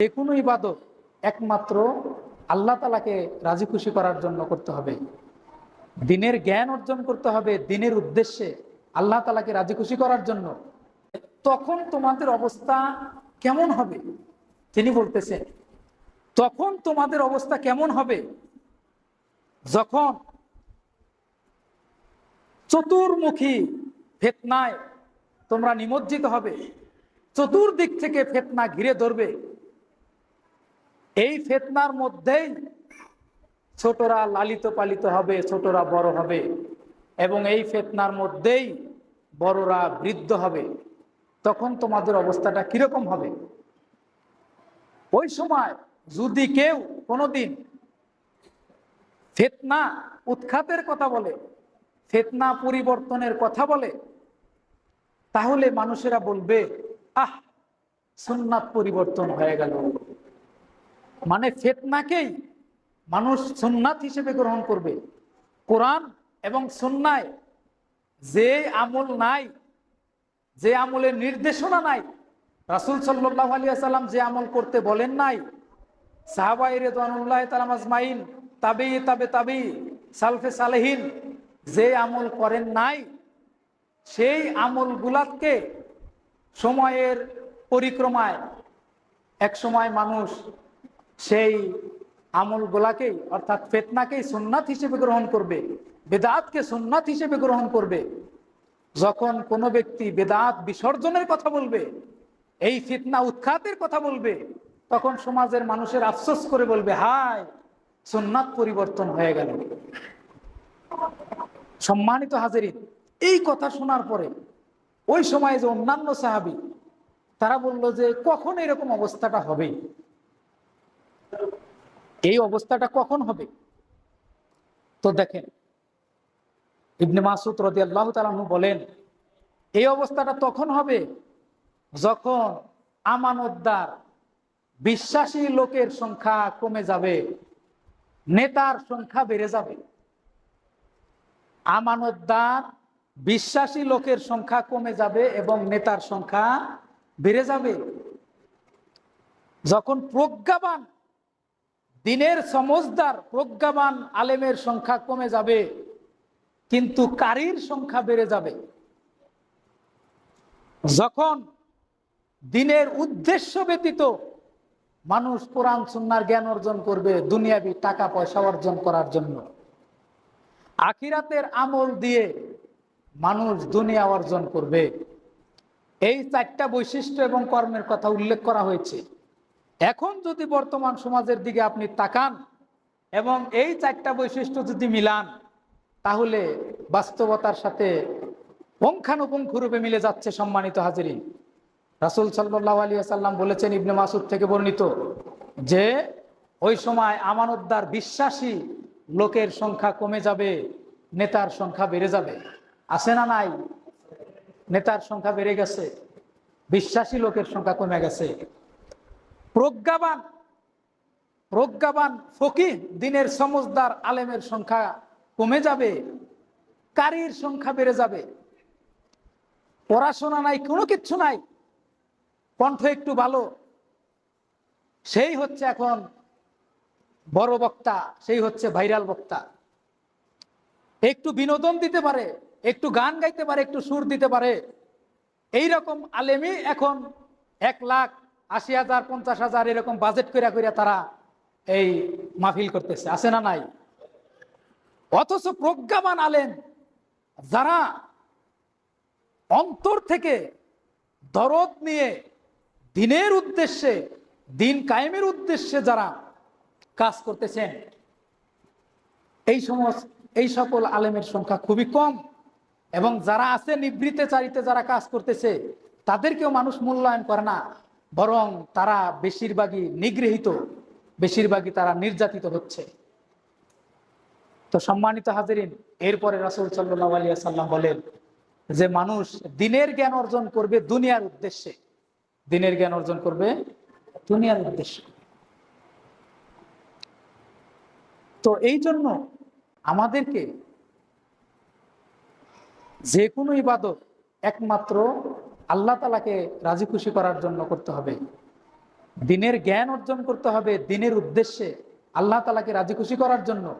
যে কোনো ইবাদত একমাত্র আল্লাহ তাআলাকে রাজি খুশি করার জন্য করতে হবে। দিনের জ্ঞান অর্জন করতে হবে দিনের উদ্দেশ্যে, আল্লাহ তাআলাকে রাজি খুশি করার জন্য। তখন তোমাদের অবস্থা কেমন হবে? তিনি বলতেছেন, তখন তোমাদের অবস্থা কেমন হবে যখন চতুর্মুখী ফিতনায় তোমরা নিমজ্জিত হবে, চতুর্দিক থেকে ফিতনা ঘিরে ধরবে। এই ফিতনার মধ্যেই ছোটরা লালিত পালিত হবে, ছোটরা বড় হবে, এবং এই ফিতনার মধ্যেই বড়রা বৃদ্ধ হবে। তখন তোমাদের অবস্থাটা কিরকম হবে? ওই সময় যদি কেউ কোনোদিন ফিতনা উৎখাতের কথা বলে, ফিতনা পরিবর্তনের কথা বলে, তাহলে মানুষেরা বলবে, আহ, সুন্নাত পরিবর্তন হয়ে গেল। মানে ফিতনাকেই মানুষ সুন্নাত হিসেবে গ্রহণ করবে। কোরআন এবং সুন্নায় যে আমল নাই, যে আমলের নির্দেশনা নাই, রাসূল সাল্লাল্লাহু আলাইহি ওয়াসাল্লাম যে আমল করতে বলেন নাই, সাহাবায়ে রিদওয়ানুল্লাহি তাআলা আজমাইন, তাবেঈ তাবে তাবেঈ, সালফে সালেহিন যে আমল করেন নাই, সেই আমলগুলাকে সময়ের পরিক্রমায় এক সময় মানুষ সেই আমলগুলাকেই অর্থাৎ ফিতনাকেই সুন্নাত হিসেবে গ্রহণ করবে, বেদাতকে সুন্নাত হিসেবে গ্রহণ করবে। যখন কোনো ব্যক্তি বেদাত বিসর্জনের কথা বলবে, এই ফিতনা উৎখাতের কথা বলবে, তখন সমাজের মানুষের আফসোস করে বলবে, হায়, সুন্নাত পরিবর্তন হয়ে গেল। সম্মানিত হাজিরিন, এই কথা শোনার পরে ওই সময়ে যে অন্যান্য সাহাবী তারা বলল যে কখন এরকম অবস্থাটা হবে, এই অবস্থাটা কখন হবে? তো দেখেন, ইবনে মাসউদ রাদিয়াল্লাহু তাআলা আনহু বলেন, এই অবস্থাটা তখন হবে যখন আমানতদার বিশ্বাসী লোকের সংখ্যা কমে যাবে, নেতার সংখ্যা বেড়ে যাবে। আমানতদার বিশ্বাসী লোকের সংখ্যা কমে যাবে এবং নেতার সংখ্যা বেড়ে যাবে। যখন প্রজ্ঞাবান দিনের সমজদার প্রজ্ঞাবান আলেমের সংখ্যা কমে যাবে কিন্তু কারীর সংখ্যা বেড়ে যাবে। যখন দিনের উদ্দেশ্য ব্যতীত মানুষ কোরআন সুন্নাহর জ্ঞান অর্জন করবে দুনিয়াবি টাকা পয়সা অর্জন করার জন্য, আখিরাতের আমল দিয়ে মানুষ দুনিয়া অর্জন করবে। এই চারটা বৈশিষ্ট্য এবং কর্মের কথা উল্লেখ করা হয়েছে। এখন যদি বর্তমান সমাজের দিকে আপনি তাকান এবং এই চারটা বৈশিষ্ট্য যদি মিলান, তাহলে বাস্তবতার সাথে পুঙ্খানুপুঙ্খরূপে মিলে যাচ্ছে। সম্মানিত হাজিরিন, রাসূল সাল্লাল্লাহু আলাইহি ওয়াসাল্লাম বলেছেন, ইবনে মাসউদ থেকে বর্ণিত, যে ওই সময় আমানতদার বিশ্বাসী লোকের সংখ্যা কমে যাবে, নেতার সংখ্যা বেড়ে যাবে। আছে না নাই? নেতার সংখ্যা বেড়ে গেছে, বিশ্বাসী লোকের সংখ্যা কমে গেছে। প্রজ্ঞাবান ফকিহ দিনের সমজদার আলেমের সংখ্যা কমে যাবে, কারীর সংখ্যা বেড়ে যাবে। পড়াশোনা নাই, কোনো কিচ্ছু নাই, কণ্ঠ একটু ভালো, সেই হচ্ছে এখন বড় বক্তা, সেই হচ্ছে ভাইরাল বক্তা। একটু বিনোদন দিতে পারে, একটু গান গাইতে পারে, একটু সুর দিতে পারে, এই রকম আলেমই এখন 1,80,000 50,000 এরকম বাজেট করে তারা এই মাহফিল করতেছে। আছে না নাই? অথচ প্রজ্ঞাবান আলেম যারা অন্তর থেকে দরদ নিয়ে দিনের উদ্দেশ্যে, দিন কায়েমের উদ্দেশ্যে যারা কাজ করতেছেন, এই সকল আলেমের সংখ্যা খুবই কম। এবং যারা আছে নিবৃত্তিচারিতে যারা কাজ করতেছে, তাদেরকেও মানুষ মূল্যায়ন করে না, বরং তারা বেশিরভাগই নিগৃহীত, বেশিরভাগই তারা নির্যাতিত হচ্ছে। তো সম্মানিত হাজিরিন, এরপরে রাসূল সাল্লাল্লাহু আলাইহি ওয়াসাল্লাম বলেন যে মানুষ দিনের জ্ঞান অর্জন করবে দুনিয়ার উদ্দেশ্যে, দিনের জ্ঞান অর্জন করবে দুনিয়ার উদ্দেশ্যে। তো এই জন্য আমাদেরকে যে কোনো ইবাদত একমাত্র আল্লাহ তাআলাকে রাজি খুশি করার জন্য করতে হবে। দিনের জ্ঞান অর্জন করতে হবে দিনের উদ্দেশ্যে, আল্লাহ তাআলাকে রাজি খুশি করার জন্য।